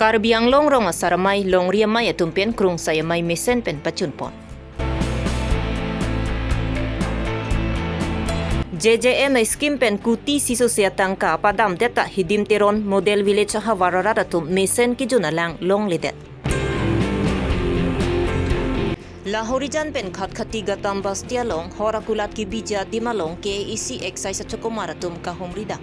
Karbi Longri Saramai Longri Abirta tumpen krung saya mai mesen pen pacun pon. JJM skim pen kuti siso siatang ka padam deta hidim teron model village hawarara tum mesen ki junalang long lidet. Lahorijan pen khat-khati gatam bastia long horakulat ki bija dimalong ke isi exercise chokomaratum ka humrida.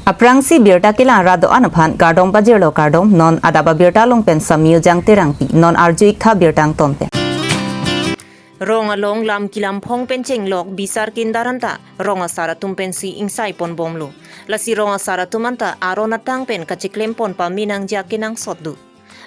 Aprangsi Abirta kila rado anaphan gardong bajirlo gardong non adaba Abirta long pen samyu jang terangpi non arju ikha Abirtang tonte. Rong along lam kilam phong pen cheng lok bisar kindaranta ronga saratum pen si insai pon bomlo. Lasi ronga saratumanta aronatang pen kaciklem pon pa minang jakinang sotdu.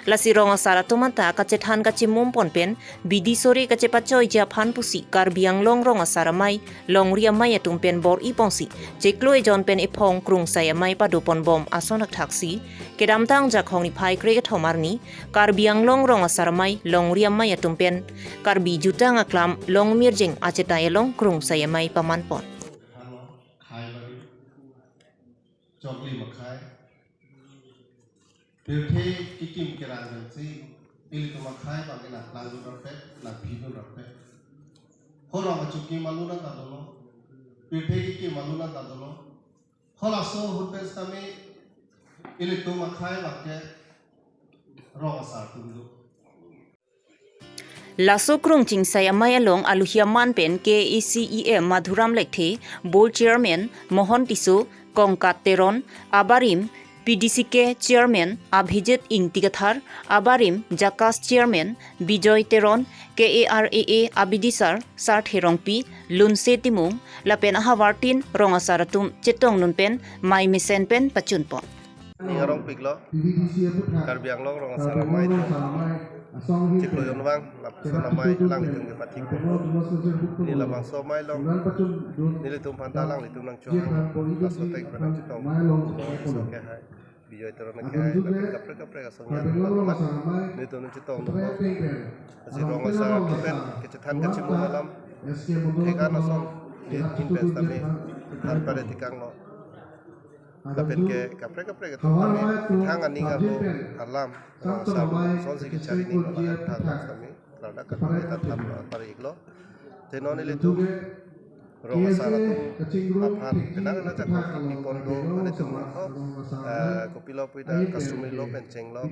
Lasi ronga saratumanta kacethan kacimum pon pen bidi sore kacepacoy japhan pusi Karbi Longri Saramai Longri Abirta tumpen bor iponsi jekloi jon pen ipong krung saya mai padu pon bom asonak taksi kedamtang jakhong ni phai kre thomarni Karbi Longri Saramai Longri Abirta tumpen Karbi jutang aklam long mirjeng acetay long krung saya mai paman pon. Birthday kikim kerang si pilih tu makai bagi nak lalu rapat nak hidup rapat. Kalau macam kikim malu nak tak dulu, birthday kikim malu nak tak dulu. Kalau so hotel kami pilih tu makai bagi rong asar tu dulu. Laso krung ching saya mayalong aluhiaman pen KECEM Madhuram Lekhe Board Chairman Mohon Tisu Kongkat Teron Abarim PDCK Chairman Abhijit Ingtigathar Abarim Jakas Chairman Bijoy Teron KARAA Abidisar Sart Herongpi Lunse Timung Lapen Ahawartin Rongasaratum Chetong Nunpen Mai Mesen Pen Pachunpon. Ngarong piklo Karbi Longri Saramai Ciklo yon bang, lapso namai lang litung ke patik. Ni labang so mai long, ni litung pantalang litung nang cuang, laso tek panang citong, so ke hai, bijoy teron ke hai, lapin kapre kasongnya, ni litung nang citong tu, kasi rong asar tupen kecetan kecimu malam, tekan asong, ni invest kami, tanpa detikang lo. Lapin ke kapre ke kami tangan ningal lo alam son si cari ni lo tangan kami lada kami tatam pari iklo tenon ile tu rong asara tu aphan tenang na jak ni pondo ane tu kopilo puida customer lo penceng lo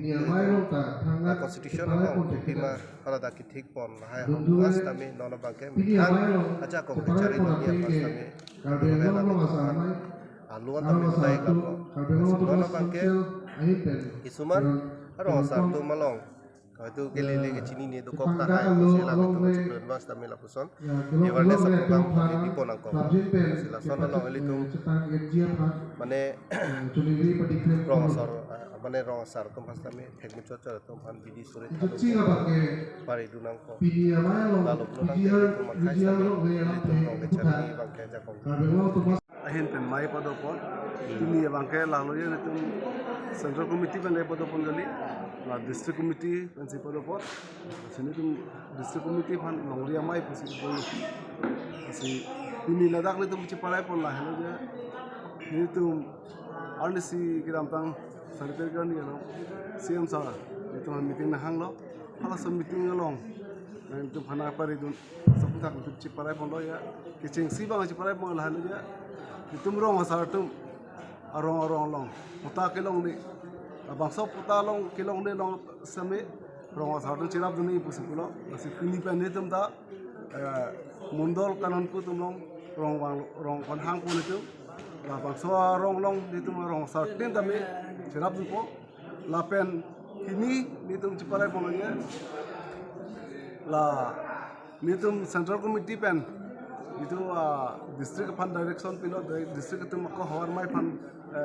constitution lo pima hala da kithik pon hai mas kami nona bangke mitang aja kong cari dunia pas kami aluan tapi baik apa sebelum bangke isuman rong asar tu malong itu kelele ke sini ni tu kok tak hai sila tu macam mas kami lapuson awareness program di ponang kok sila son malong eli tu mane rong asar mane rong asar tu pas kami hek mucocor tu pan bidi sore pari dunang kok lalu punang ke tu makai kami itu rong kecari bangke jakong ahin pen mai padopon ini bangke lalu ya itu central committee pen padopon gali la district committee pen si padopon sini tu district committee pan Longri mai pasi si ini ladak itu ciparai pon lah hello ya ini tu arni si kiram tang sarper kan ya lo CM sara itu meeting na hang lo hala so meeting long na itu phana pari tu saputak tu ciparai pon lo ya kicing si bang ciparai pon lah hello ya itu rong asar tu arong long puta kilong ni abang so puta long kilong ni long same rong asar tu cirap ni pusipulo nasi kini pen ni tum ta mundol kanan ku tum long rong kon hang ku ni tu abang so rong long ni tum rong asar tin tami cirap tu po lapen kini ni tum ciparai polonya la ni tum central committee pen itu district fan direction pilo district itu mako hawar mai fan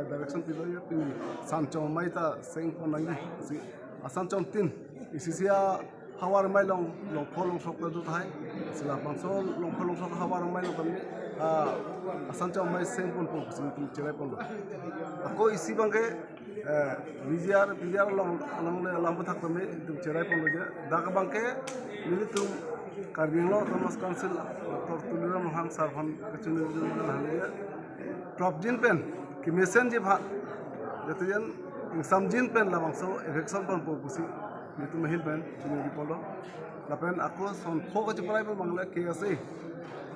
direction pilo ya pini sanchom mai ta seng ponai si asanchom tin isisia hawar mai long pholong sok tu thai sila pangsol long pholong sok hawar mai long kami asanchom mai seng pon pon si cerai pon ako isi bangke bijar long lampu thak kami itu cerai pon loja dak bangke ini tu Karbi Longri Thomas Council Tortuliram Hang Sarvan Kecunir Halaya Drop Jin Pen Ki Mesen Je Bha Jadi yang samjin pen lah bangsa election pun pusi itu mahil pen cuma di polo. Lapen aku son kok aja pernah pun bangla KSA.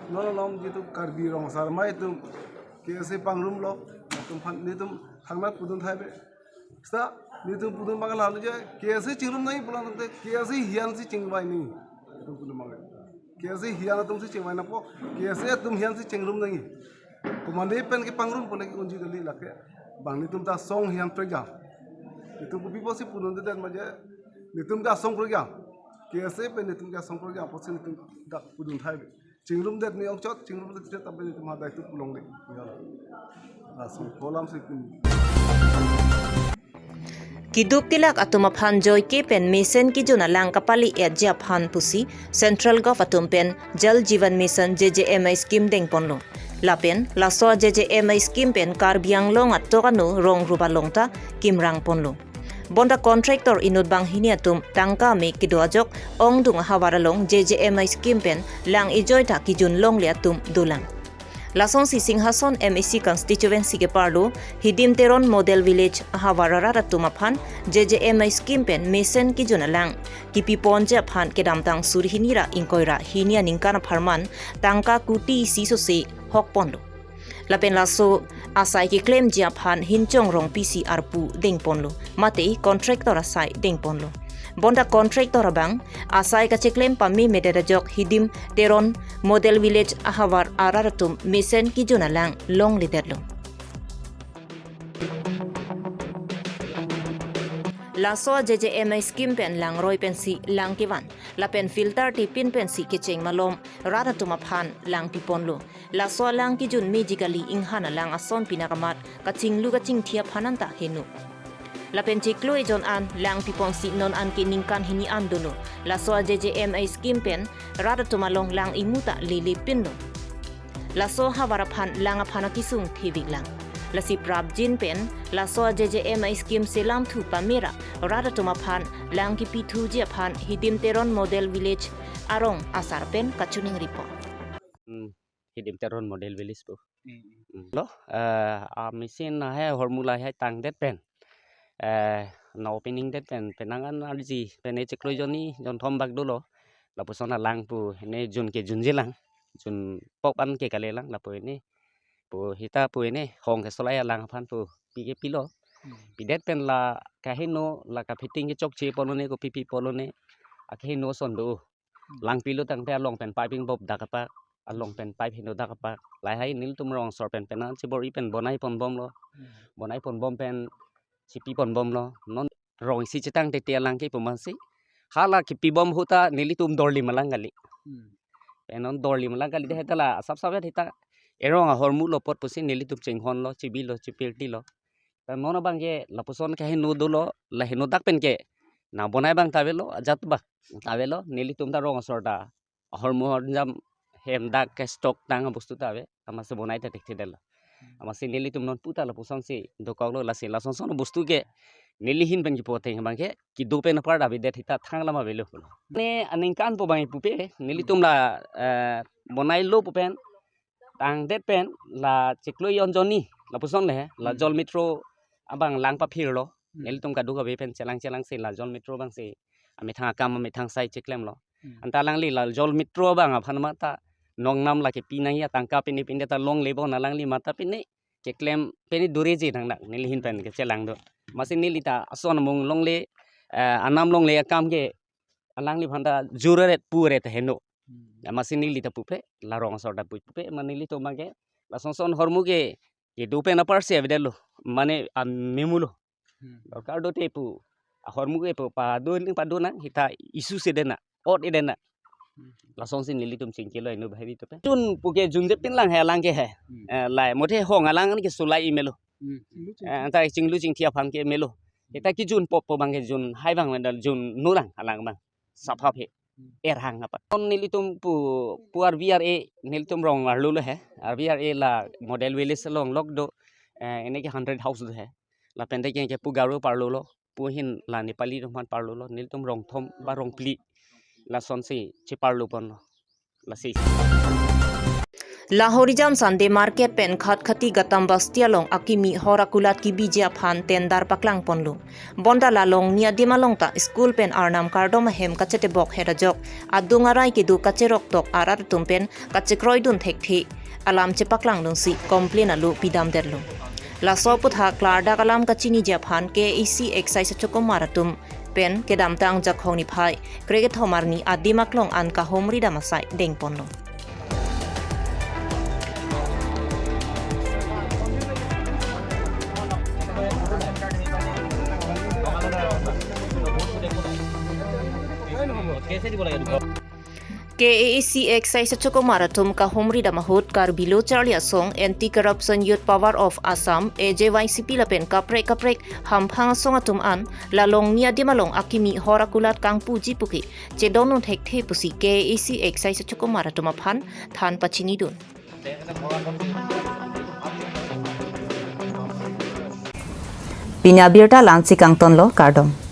Nono nom gitu Karbi Longri itu KSA pangrum lo. Itu hangat pudun thai be. Sta itu pudun bangla lalu je KSA cingrum nahi pulang nanti KSA hian si cingbai ni. Itu pudun bangla. KSA hian atum si cingbai napo KSA atum hian si cingrum nahi. Komande pen ke pangrum pun lagi unji kali laki. Bang nitum ta song hian program. Nitum kupi posi pudun tu dan maja nitum ka song program. KSA pen nitum ka song program posi nitum dak pudun thai be. Cingrum dat ni ang cot cingrum dat tidak tapi nitum ada itu pulang deh. Langsung kolam sih. Kiduk tilak atuma phan joy ke pen mission ki juna lang kapali ja phan pusi Central Gov atumpen Jal Jeevan Mission JJMI scheme deng ponlo. Lapen laso JJMI scheme pen Karbiang long at tokanu rong rupa longta kimrang ponlo. Bonda contractor inut bang hiniatum tangka me kidoajok ong dung hawaralong JJMI scheme pen lang ijoy ta kijun long liatum dulang. Lasong si Singhason MEC constituency ke parlo hidim teron model village hawarara tumaphan JJMI scheme pen mission ki junalang kipi ponja phan ke damtang surhinira inkoira hinia ningkana pharman tangka kuti siso se hok ponlo lapen laso asai ki claim jia phan hinchong rong PCR pu ding ponlo matei contractor asai ding ponlo bonda contractor abang asai ka claim pami mededa jok hidim teron model village ahawar araratum mission ki junalang long liderlo laso JJMI scheme pen lang roi pensi lang kiwan la pen filter ti pin pensi ke cheng malom rara tuma phan lang pi ponlo laso lang ki jun magically inghana lang ason pinakamat ka chinglu ka ching thia phananta henu la pen chiklo e jon an lang pi pon si non an ki ningkan hini an dono laso JJMI scheme pen rara tuma long lang imuta lili pinno laso hawara phan lang aphana kisung thibik lang lasi prab jin pen laso JJMI scheme selam thu pamira rada tuma phan lang ki pithu je phan hidim teron model village arong asar pen kachuning report hidim teron model village bu lo a mesin hai hormula hai tang det pen no opening det pen penangan arji pen e cheklo joni jon thom bak dolo la pusona lang pu ne jun ke jun jelang jun pok an ke kale lang la pu ne pu hita pu ini hong ke solaya lang phan pu pi ke pilo pi det pen la ka hino la ka fitting ke chok che polone ko pipi polone a ke hino son do lang pilo tang pe long pen piping bob dakapa a long pen pipe hino dakapa lai hai nil tum rong sor pen pen an chibori pen bonai pon bom lo bonai pon bom pen chipi pon bom lo non rong si chitang te te lang ke puman si hala ki pi bom huta nili tum dorli malang gali penon dorli malang gali de hetala sab sabet hita erong ahor mu lo pot pusin nili tup cheng hon lo chibi lo chipirti lo ta nono bang ke lapuson ka hinu dulo la hinu dak pen ke na bonai bang tavelo ajat ba tavelo nili tum ta rong sorta ahor mu hor jam hem dak ke stock tang bostu tave ama se bonai ta tekti del ama se nili tum non puta lapuson se dokog lo la se la son son bostu ke nili hin bang ki pote bang ke ki do pen par da bidet hita thang lama velo ne aning kan po bang pupe nili tum la bonai lo pupen tang det pen la chiklo yon joni la puson le la jol metro abang lang pa phir lo nel tum ka du ka be pen chelang chelang se la jol metro bang se ami thang kam ami thang sai chiklem lo anta lang li la jol metro bang aphan ma ta nong nam la ke pinang ya tangka pini pinde ta long lebo na lang li mata pini chiklem peni dure ji thang nak nil hin pen ke chelang do masin nili ta ason mong long le anam long le kam ke alang li phanda jureret pure ta heno masin nili ta pupe la rong sorda pupe manili to mage la sonson hormuge ye dupe na parse evidelo mane memulo dokar do tepu hormuge pu pa do ning pa do na hita isu sedena ot edena la sonsin nili tum chingkelo inu bhari to pe tun puke junje pin lang he lang ke he lai mothe hong alang ke sulai imelo anta chinglu ching thia phang ke melo hita ki jun pop bang ke jun hai bang dal jun nulang alang bang sapha phe erhang apa on nilitum pu RVRA nilitum rong arlu le hai RVRA la model village long lok do ene ke 100 house do hai la pende ke pu garu parlo lo pu hin la nepali roman parlo lo nilitum rong thom ba rong pli la son si chi parlo pon lo la si Lahorijam Sunday Market pen khat khati gatam bastia long akimi horakulat ki bija phan tendar paklang ponlu. Bonda la long nia dimalong ta school pen arnam kardom hem kachete bok herajok adungarai ki du kacherok tok arar tumpen kachekroy dun thekthi alam che paklang dun si complain alu pidam derlu. La soput ha klarda kalam kachini ja phan ke isi exercise chokom maratum pen kedam tang jakhoni phai cricket homarni adimaklong an ka homri damasai deng ponlo. KAEC exercise choko marathon ka homri da mahut Karbi Longri song anti-corruption youth power of Assam AJYCP lapen kaprek hamphang songa tum an lalong nia dimalong akimi horakulat kang puji puki chedonun hekte pusi KAEC exercise choko marathon phan than pachini dun Pinya Abirta lansi kang tonlo kardom